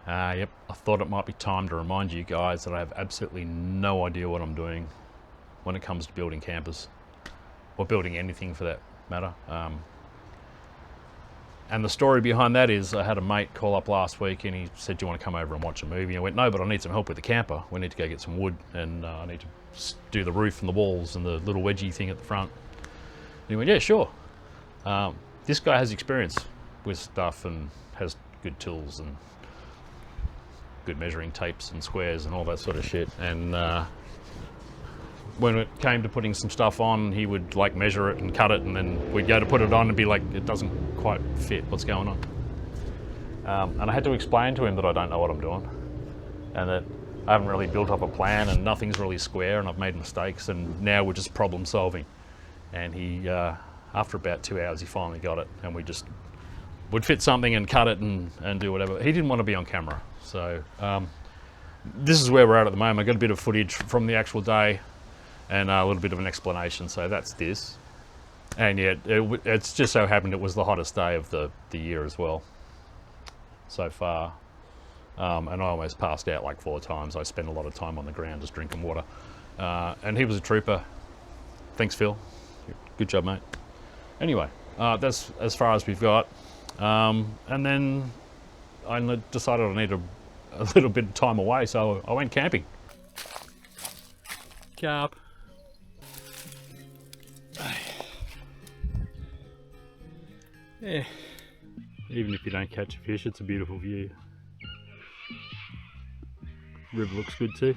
Yep, I thought it might be time to remind you guys that I have absolutely no idea what I'm doing when it comes to building campers, or building anything for that matter. And the story behind that is I had a mate call up last week and he said, do you want to come over and watch a movie? I went, no, but I need some help with the camper. We need to go get some wood and I need to do the roof and the walls and the little wedgie thing at the front. And he went, yeah, sure. This guy has experience with stuff and has good tools and good measuring tapes and squares and all that sort of shit. And when it came to putting some stuff on, he would like measure it and cut it, and then we'd go to put it on and be like, it doesn't quite fit, what's going on? And I had to explain to him that I don't know what I'm doing and that I haven't really built up a plan and nothing's really square and I've made mistakes and now we're just problem solving. And he, after about 2 hours, he finally got it, and we just would fit something and cut it and do whatever. He didn't want to be on camera. So this is where we're at the moment. I got a bit of footage from the actual day and a little bit of an explanation. So that's this. And yet it's just so happened it was the hottest day of the year as well so far. And I almost passed out like 4 times. I spent a lot of time on the ground just drinking water. And he was a trooper. Thanks, Phil. Good job, mate. Anyway, that's as far as we've got. And then I decided I needed a little bit of time away, so I went camping. Carp. Yeah, even if you don't catch a fish, it's a beautiful view. River looks good too.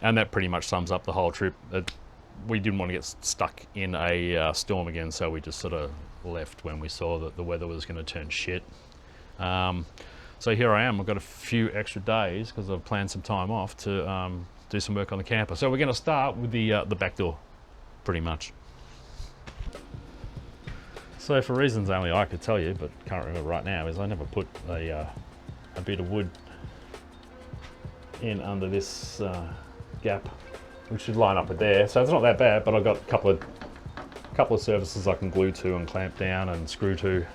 And that pretty much sums up the whole trip. We didn't want to get stuck in a storm again, so we just sort of left when we saw that the weather was going to turn shit. So here I am. I've got a few extra days because I've planned some time off to do some work on the camper. So we're going to start with the back door, pretty much. So for reasons only I could tell you, but can't remember right now, is I never put a bit of wood in under this gap, which should line up with there. So it's not that bad, but I've got a couple of surfaces I can glue to and clamp down and screw to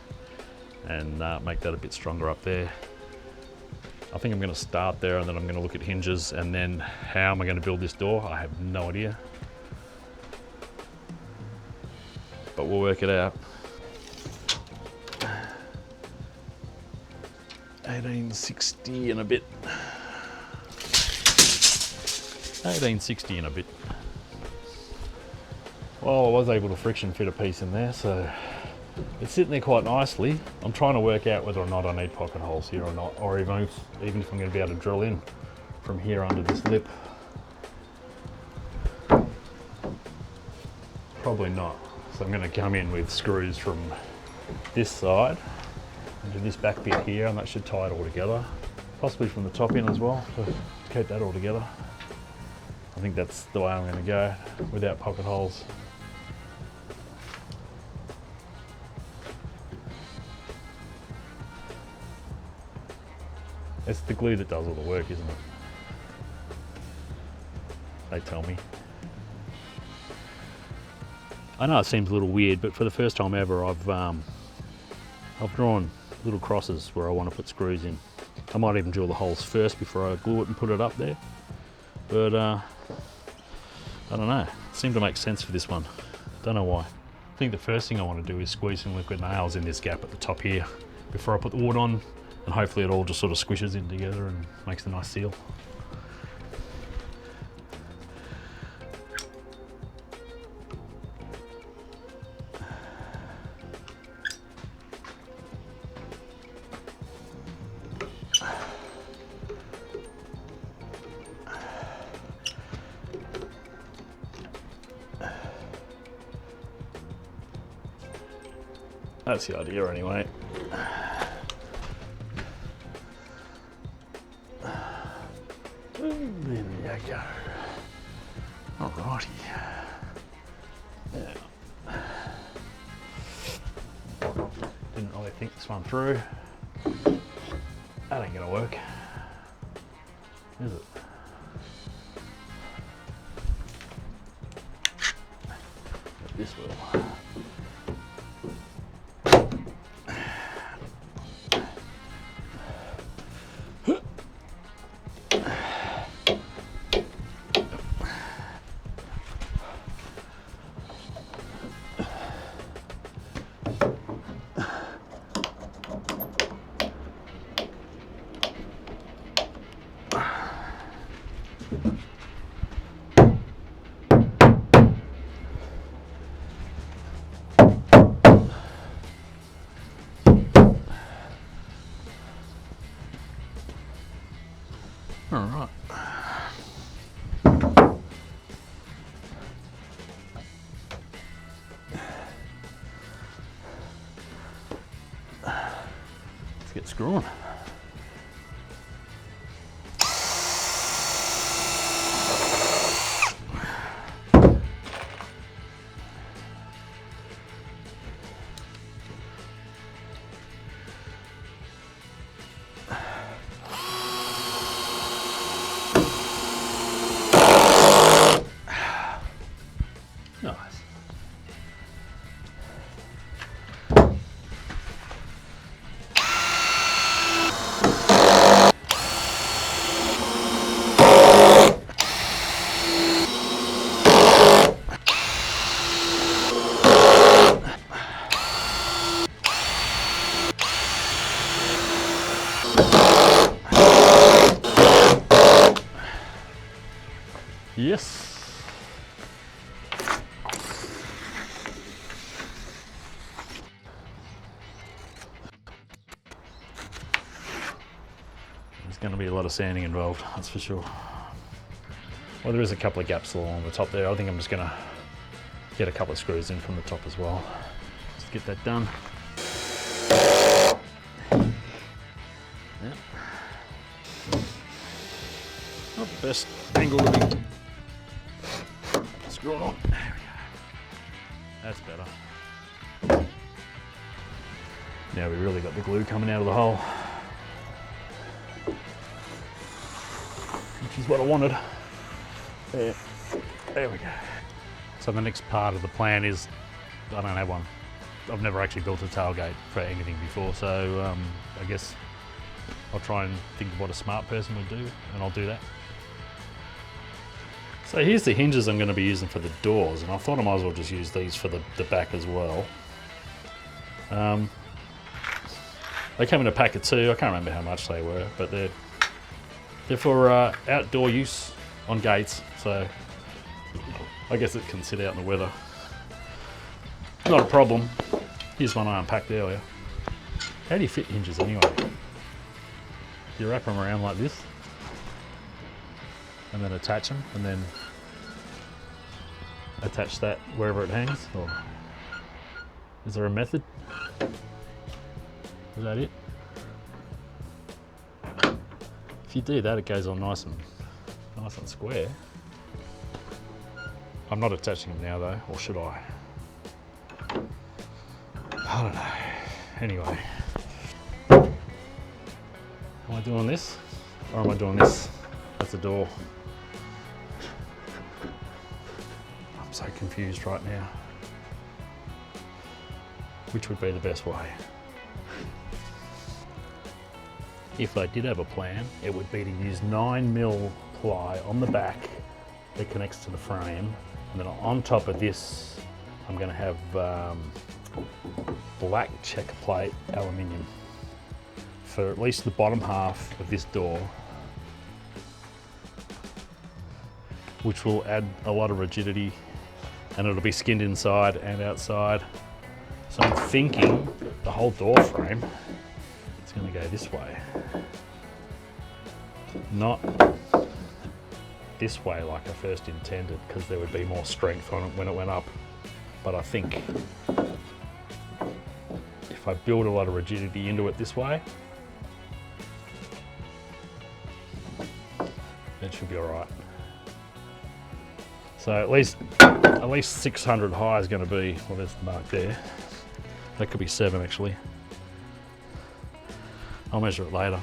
and make that a bit stronger up there. I think I'm going to start there and then I'm going to look at hinges, and then how am I going to build this door? I have no idea, but we'll work it out. 1860 and a bit. 1860 and a bit. Well, I was able to friction fit a piece in there, so it's sitting there quite nicely. I'm trying to work out whether or not I need pocket holes here or not, or even if I'm going to be able to drill in from here under this lip. Probably not. So I'm going to come in with screws from this side into this back bit here, and that should tie it all together. Possibly from the top in as well, to keep that all together. I think that's the way I'm going to go, without pocket holes. It's the glue that does all the work, isn't it? They tell me. I know it seems a little weird, but for the first time ever, I've drawn little crosses where I want to put screws in. I might even drill the holes first before I glue it and put it up there. But I don't know. It seemed to make sense for this one. Don't know why. I think the first thing I want to do is squeeze some liquid nails in this gap at the top here before I put the wood on, and hopefully it all just sort of squishes in together and makes a nice seal. That's the idea anyway. There you go. Alrighty. Yeah. Didn't really think this one through. That ain't gonna work, is it? But this will. All right. Let's get screwing. Nice. Yes. There's going to be a lot of sanding involved, that's for sure. Well, there is a couple of gaps along the top there. I think I'm just going to get a couple of screws in from the top as well. Just get that done. Yep. Not the best angle to be screwing on. There we go. That's better. Now we really got the glue coming out of the hole, which is what I wanted. There we go. So the next part of the plan is, I don't have one. I've never actually built a tailgate for anything before, so I guess I'll try and think of what a smart person would do, and I'll do that. So here's the hinges I'm going to be using for the doors, and I thought I might as well just use these for the back as well. They came in a pack of 2. I can't remember how much they were, but they're for outdoor use on gates, so I guess it can sit out in the weather. Not a problem. Here's one I unpacked earlier. How do you fit hinges anyway? Do you wrap them around like this and then attach them, and then attach that wherever it hangs? Or is there a method? Is that it? If you do that, it goes on nice and square. I'm not attaching them now though, or should I? I don't know. Anyway, am I doing this, or am I doing this? That's a door. I'm so confused right now. Which would be the best way? If I did have a plan, it would be to use 9mm ply on the back that connects to the frame, and then on top of this, I'm going to have black checker plate aluminium for at least the bottom half of this door, which will add a lot of rigidity, and it'll be skinned inside and outside. So I'm thinking the whole door frame is going to go this way, not this way like I first intended, because there would be more strength on it when it went up. But I think if I build a lot of rigidity into it this way, it should be all right. So at least 600 high is going to be, well, there's the mark there. That could be 7 actually. I'll measure it later.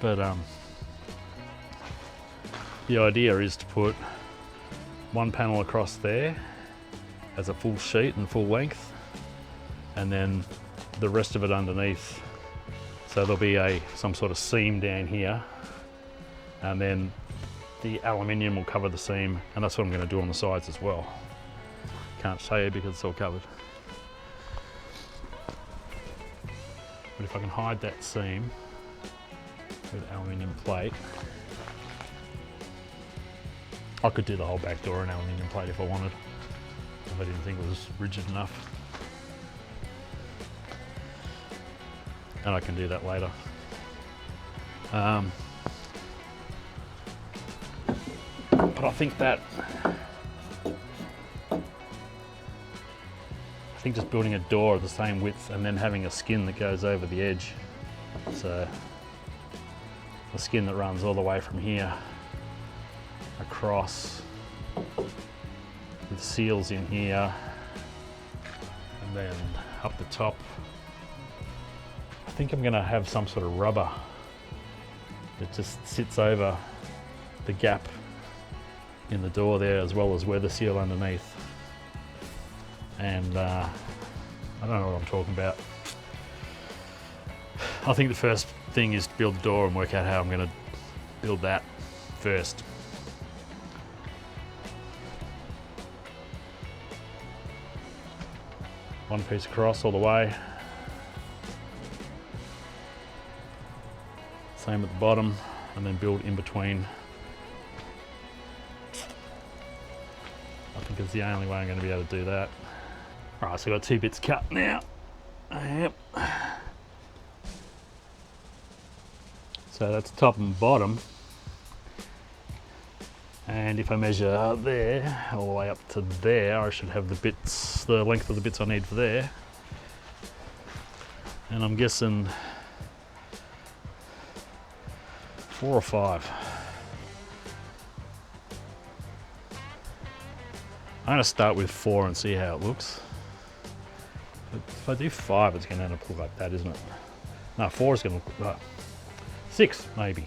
But the idea is to put one panel across there as a full sheet and full length, and then the rest of it underneath. So there'll be some sort of seam down here, and then the aluminium will cover the seam, and that's what I'm going to do on the sides as well. Can't show you because it's all covered. But if I can hide that seam with aluminium plate, I could do the whole back door in aluminium plate if I wanted, if I didn't think it was rigid enough. And I can do that later. but I think just building a door of the same width and then having a skin that goes over the edge. So a skin that runs all the way from here across with seals in here, and then up the top I think I'm going to have some sort of rubber that just sits over the gap in the door there, as well as weather seal underneath. And I don't know what I'm talking about. I think the first thing is to build the door and work out how I'm going to build that first. One piece across all the way. Same at the bottom, and then build in between. I think it's the only way I'm going to be able to do that. Alright, so I've got 2 bits cut now. Yep. So that's top and bottom. And if I measure there, all the way up to there, I should have the length of the bits I need for there. And I'm guessing 4 or 5. I'm going to start with 4 and see how it looks. If I do 5, it's going to end up look like that, isn't it? No, 4 is going to look like 6, maybe.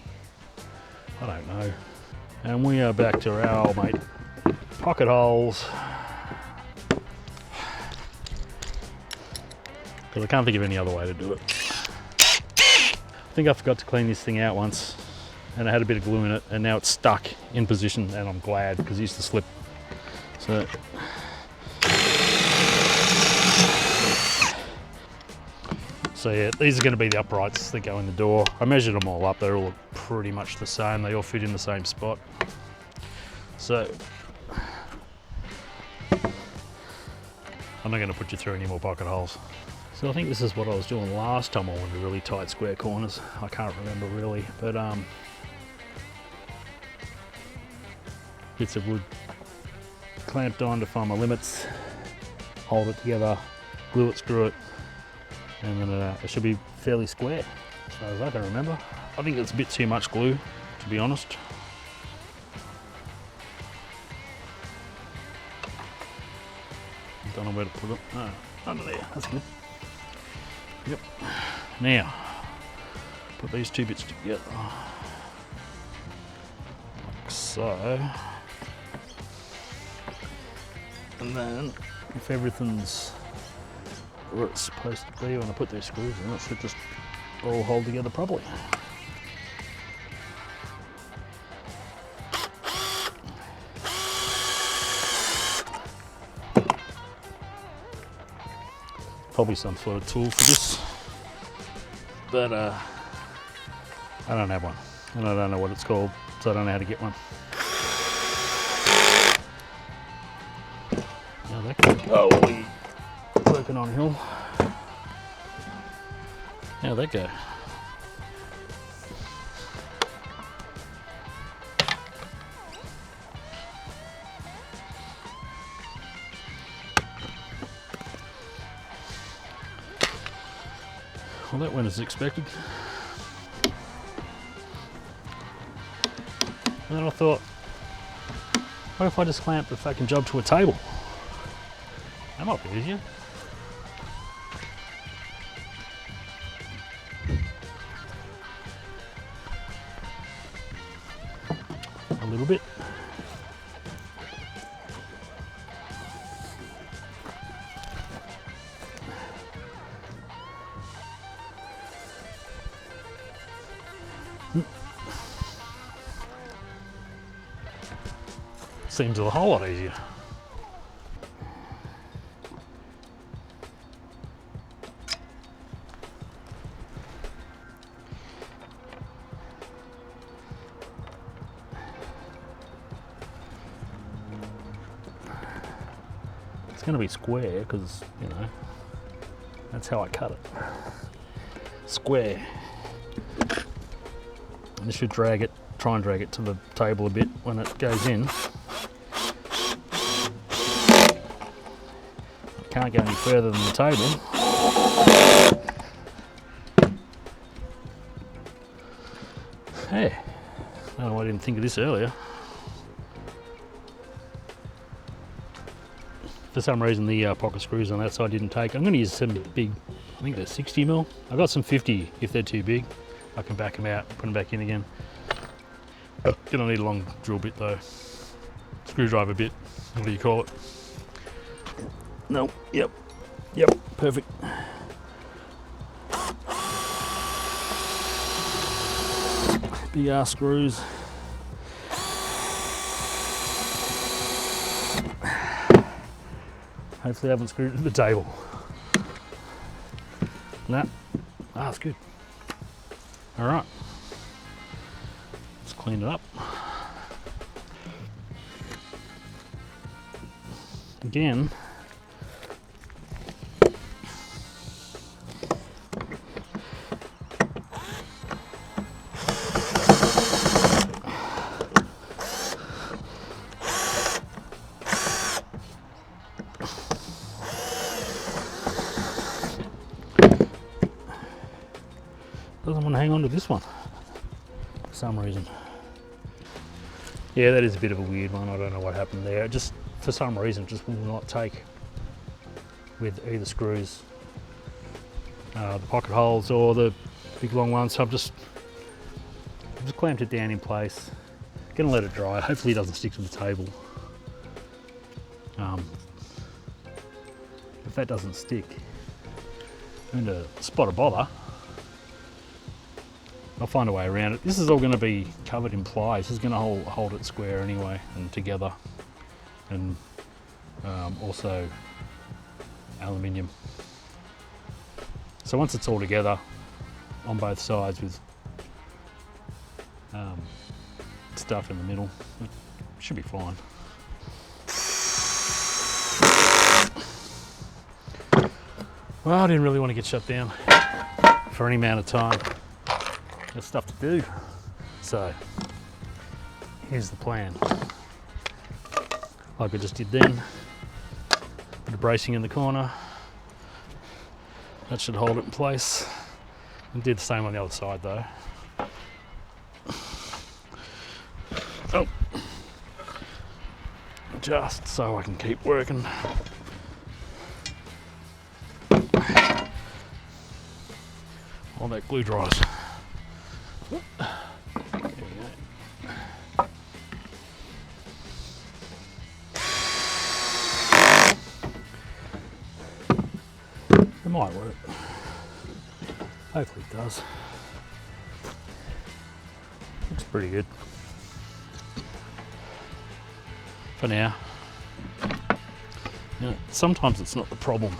I don't know. And we are back to our old mate pocket holes. Because I can't think of any other way to do it. I think I forgot to clean this thing out once, and I had a bit of glue in it, and now it's stuck in position, and I'm glad because it used to slip. So yeah, these are going to be the uprights that go in the door. I measured them all up, they all look pretty much the same, they all fit in the same spot. So I'm not going to put you through any more pocket holes. So I think this is what I was doing last time I wanted really tight square corners. I can't remember really, but bits of wood clamped on to find my limits, hold it together, glue it, screw it, and then it should be fairly square as far as I can remember. I think it's a bit too much glue, to be honest. Don't know where to put it. Oh, under there, that's good. Yep. Now, put these 2 bits together, like so. And then, if everything's where it's supposed to be when I put these screws in, it should just all hold together properly. Probably some sort of tool for this, but I don't have one, and I don't know what it's called, so I don't know how to get one. Now that can go. Working on hill. How'd that go? Well, that went as expected. And then I thought, what if I just clamp the fucking job to a table? That might be easier. A little bit. Seems a whole lot easier. It's going to be square because, you know, that's how I cut it. Square. And this should drag it try and drag it to the table a bit when it goes in. Can't go any further than the table. Hey, I don't know why I didn't think of this earlier. For some reason the pocket screws on that side didn't take. I'm going to use some big, I think they're 60mm. I've got some 50 if they're too big. I can back them out, put them back in again. Gonna need a long drill bit though. Screwdriver bit, what do you call it? No, yep, perfect. Big ass screws. Hopefully I haven't screwed it to the table. Nah, that's good. All right, let's clean it up. Again, doesn't want to hang on to this one for some reason. Yeah, that is a bit of a weird one. I don't know what happened there. It just, for some reason, just will not take with either screws, the pocket holes or the big long ones. So I've just clamped it down in place. Gonna let it dry. Hopefully it doesn't stick to the table. If that doesn't stick, I'm going to spot a bother. I'll find a way around it. This is all going to be covered in ply. This is going to hold it square anyway and together, and also aluminium. So once it's all together on both sides with stuff in the middle, it should be fine. Well, I didn't really want to get shut down for any amount of time. Got stuff to do. So here's the plan. Like I just did then. Bit of bracing in the corner. That should hold it in place. And do the same on the other side though. Oh. Just so I can keep working. While that glue dries. There we go. It might work. Hopefully it does. Looks pretty good. For now. You know, sometimes it's not the problem,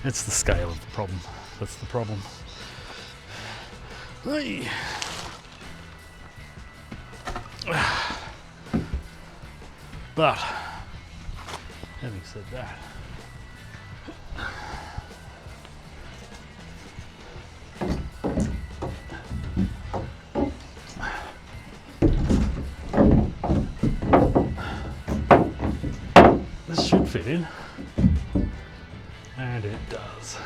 it's the scale of the problem. That's the problem. Hey. But having said that, this should fit in, and it does.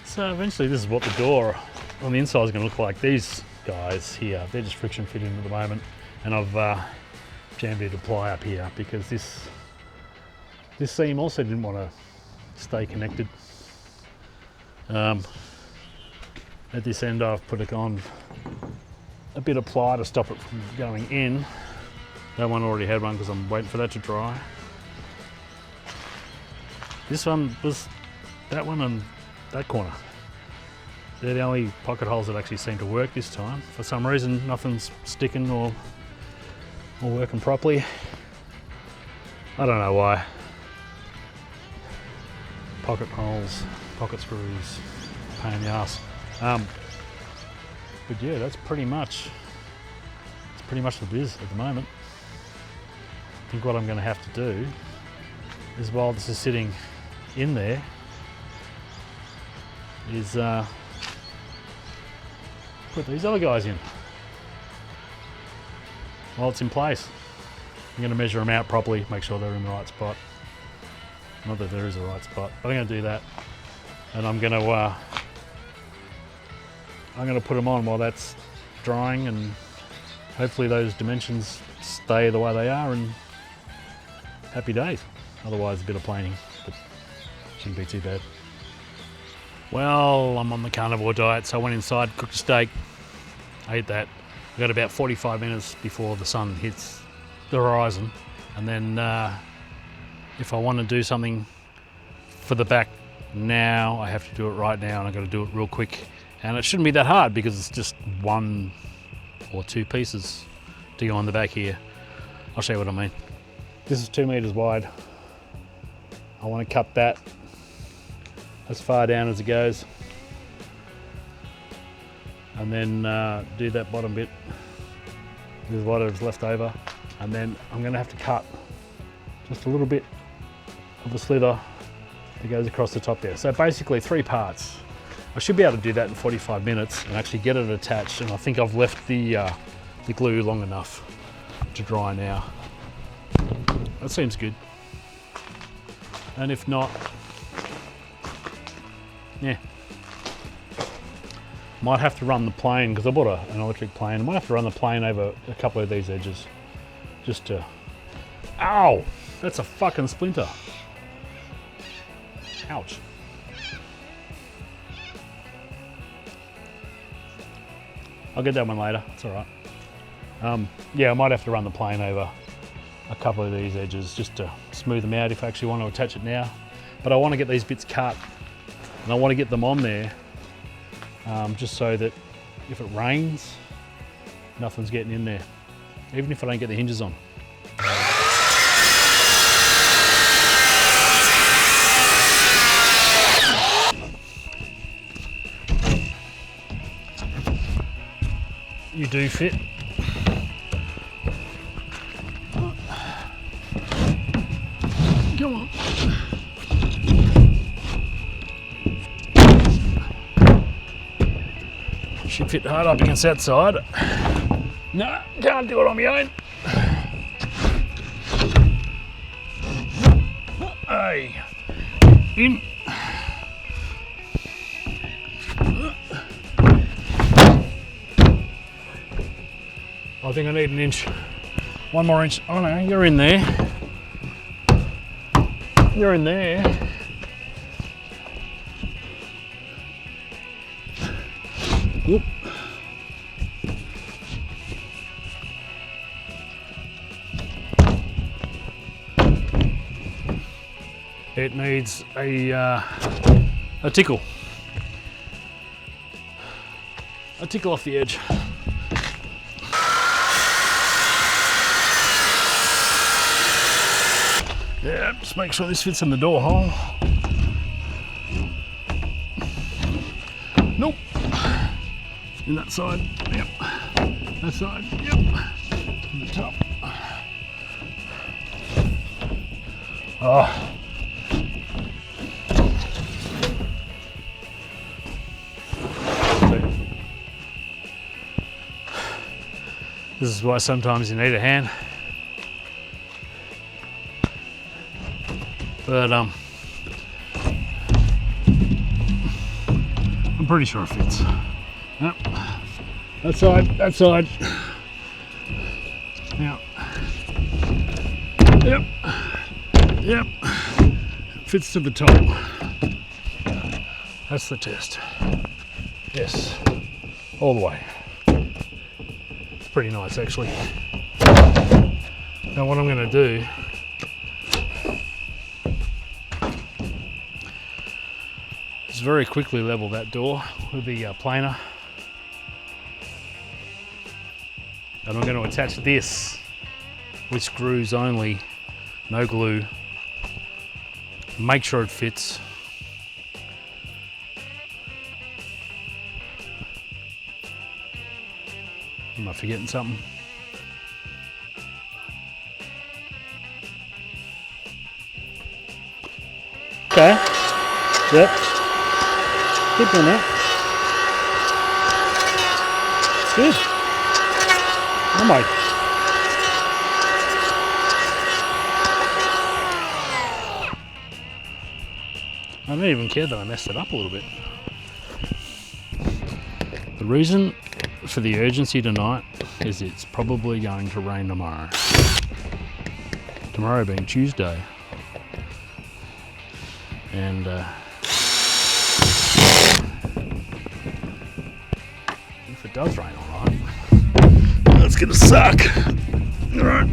So eventually this is what the door on the inside is going to look like. These guys here, they're just friction fitting at the moment, and I've jammed it to ply up here because this seam also didn't want to stay connected. At this end I've put on a bit of ply to stop it from going in. That one already had one because I'm waiting for that to dry. This one was that one and that corner. They're the only pocket holes that actually seem to work this time. For some reason, nothing's sticking or working properly. I don't know why. Pocket holes, pocket screws, pain in the ass. But yeah, that's pretty much the biz at the moment. I think what I'm going to have to do is, while this is sitting in there, is put these other guys in. Well, it's in place. I'm going to measure them out properly, make sure they're in the right spot. Not that there is a right spot, but I'm going to do that. And I'm going to put them on while that's drying, and hopefully those dimensions stay the way they are, and happy days. Otherwise a bit of planing, but shouldn't be too bad. Well, I'm on the carnivore diet, so I went inside, cooked a steak, ate that. I got about 45 minutes before the sun hits the horizon, and then if I want to do something for the back now, I have to do it right now, and I've got to do it real quick. And it shouldn't be that hard because it's just 1 or 2 pieces to go on the back here. I'll show you what I mean. This is 2 meters wide. I want to cut that as far down as it goes, and then do that bottom bit with whatever's left over, and then I'm going to have to cut just a little bit of a slither that goes across the top there. So basically 3 parts. I should be able to do that in 45 minutes and actually get it attached, and I think I've left the glue long enough to dry now. That seems good. And if not, yeah, might have to run the plane, because I bought an electric plane. I might have to run the plane over a couple of these edges just to... Ow! That's a fucking splinter. Ouch. I'll get that one later, it's all right. Yeah, I might have to run the plane over a couple of these edges just to smooth them out if I actually want to attach it now. But I want to get these bits cut, and I want to get them on there just so that if it rains, nothing's getting in there, even if I don't get the hinges on. You do fit. Come on. Should fit hard up against that side. No, can't do it on my own. Hey, in. I think I need 1 inch. 1 more inch. Oh no, you're in there. You're in there. Whoop. It needs a tickle. A tickle off the edge. Yeah, just make sure this fits in the door hole. Nope. In that side, yep. That side, yep. In the top. Oh. This is why sometimes you need a hand. But I'm pretty sure it fits. Yep. That side, that side. Yep. Yep. Yep. Fits to the top. That's the test. Yes. All the way. It's pretty nice actually. Now what I'm going to do is very quickly level that door with the planer, and I'm going to attach this with screws only, no glue. Make sure it fits. Am I forgetting something? Okay. Yep. Keep doing that. It's good. Oh my I don't even care that I messed it up a little bit. The reason for the urgency tonight is it's probably going to rain tomorrow. Tomorrow being Tuesday. And if it does rain alright, that's gonna suck. Alright.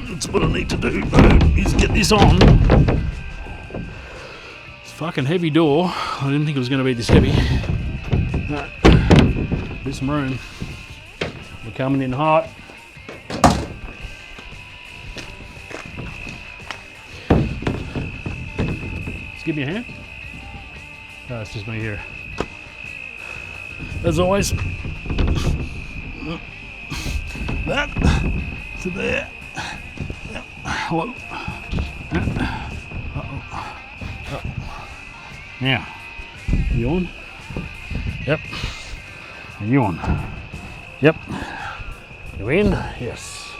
That's what I need to do though, is get this on. It's a fucking heavy door. I didn't think it was gonna be this heavy. Alright. There's some room. We're coming in hot. Just give me a hand. No, it's just me here. As always. That to there. Hello. Now, you on? Yep. Are you on? Yep. You in? Yes.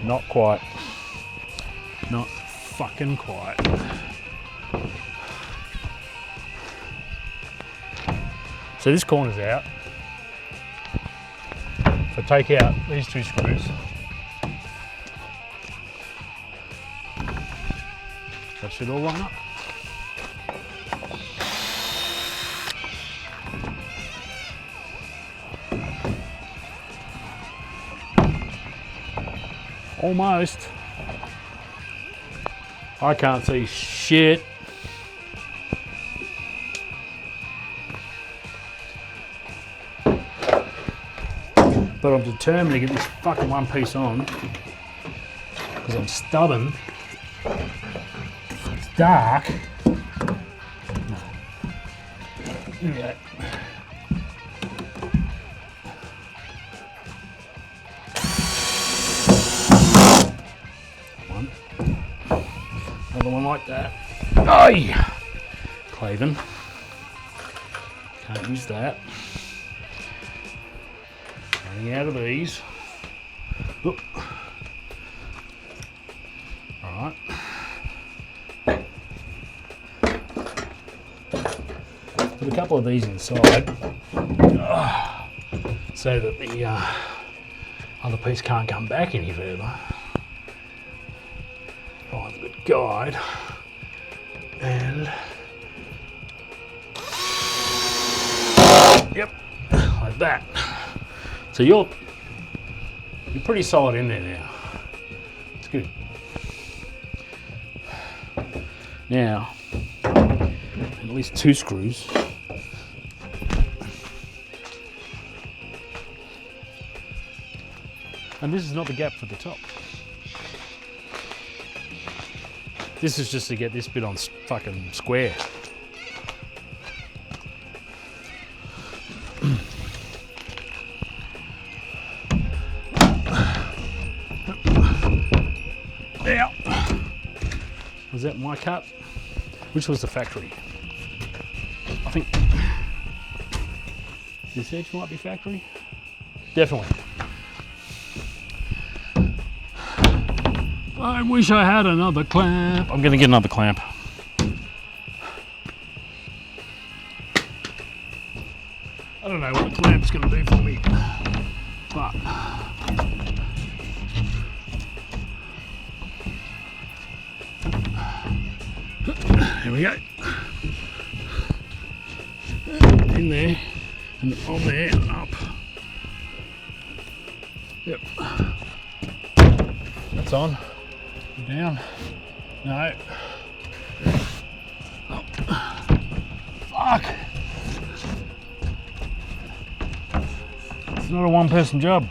Not quite. Not fucking quite. So this corner's out. If I take out these two screws, that should all line up. Almost. I can't see shit. But I'm determined to get this fucking one piece on because I'm stubborn. It's dark. No. Here we go. One. Another one like that. Aye! Clavin. Can't use that. Running out of these. Oop. Alright. Put a couple of these inside so that the other piece can't come back any further. Find a good guide. And yep, like that. So you're pretty solid in there now. It's good. Now, at least two screws. And this is not the gap for the top. This is just to get this bit on fucking square. Now, was that my cut? Which was the factory? I think this edge might be factory. Definitely. I wish I had another clamp. I'm gonna get another clamp. I don't know what the clamp's gonna do for me, but here we go. In there, and on there, and up. Yep. That's on. Down. No. Oh. Fuck. It's not a one-person job.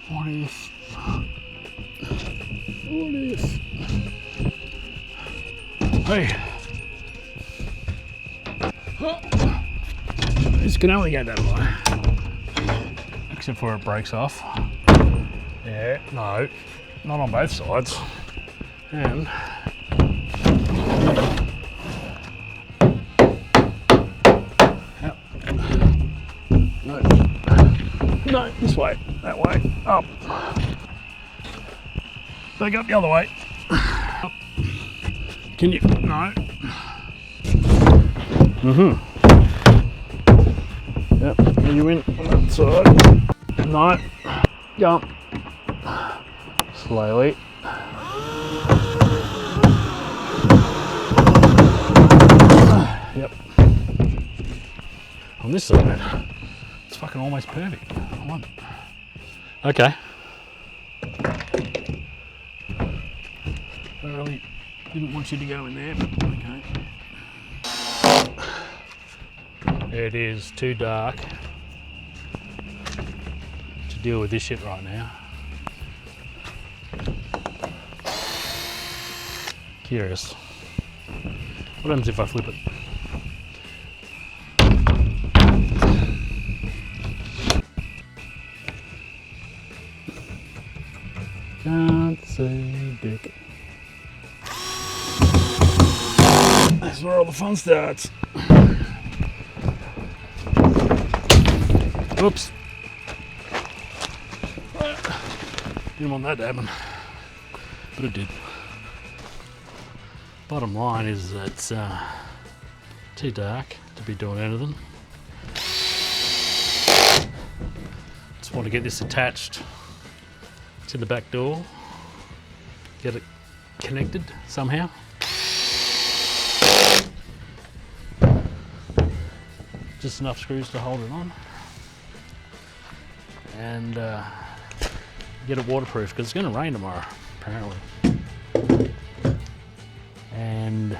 What if? What if? Hey. This can only go that way. Except for it breaks off. Yeah, no, not on both sides. And yep. No, no, this way, that way, up. Back up the other way. Can you? No. Yep, are you in on that side? No. Jump. Slowly. Yep. On this side, it's fucking almost perfect. I want it. Okay. I really didn't want you to go in there, but okay. It is too dark to deal with this shit right now. Curious. What happens if I flip it? Can't say dick. That's where all the fun starts. Oops. Didn't want that to happen, but it did. Bottom line is that it's too dark to be doing anything. Just want to get this attached to the back door, get it connected somehow. Just enough screws to hold it on, and get it waterproof because it's going to rain tomorrow apparently. And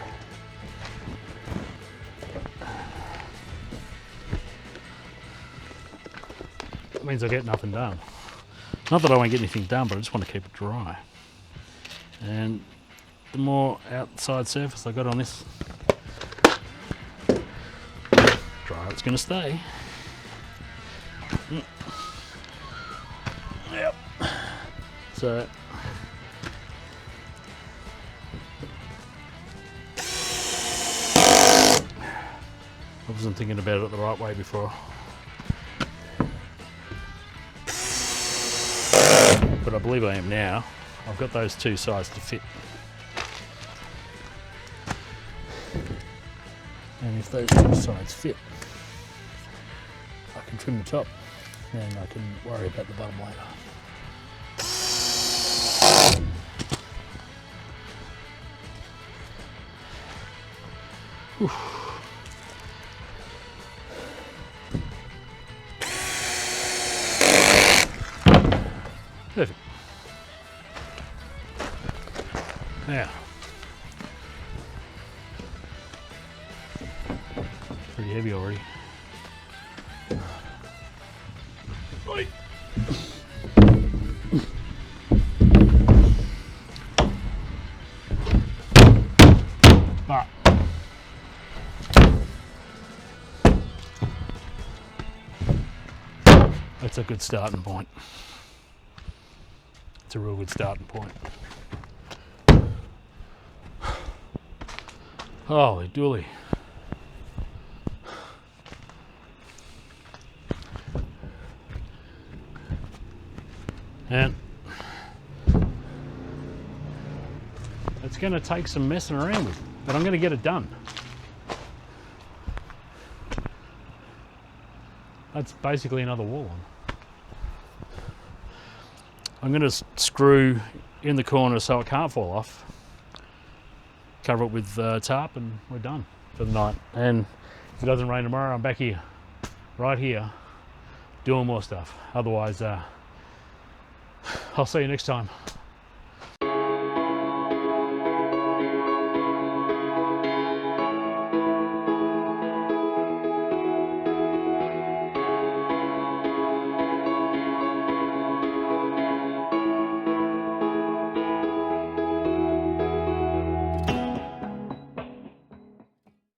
that means I get nothing done. Not that I won't get anything done, but I just want to keep it dry. And the more outside surface I got on this, drier it's going to stay. Yep. So I wasn't thinking about it the right way before. But I believe I am now. I've got those two sides to fit. And if those two sides fit, I can trim the top and I can worry about the bottom later. Whew. Perfect. Now, pretty heavy already. Right. But that's a good starting point. It's a real good starting point. Holy dooly. And it's going to take some messing around with, but I'm going to get it done. That's basically another wall on. I'm going to screw in the corner so it can't fall off. Cover it with tarp and we're done for the night. And if it doesn't rain tomorrow, I'm back here, right here, doing more stuff. Otherwise, I'll see you next time.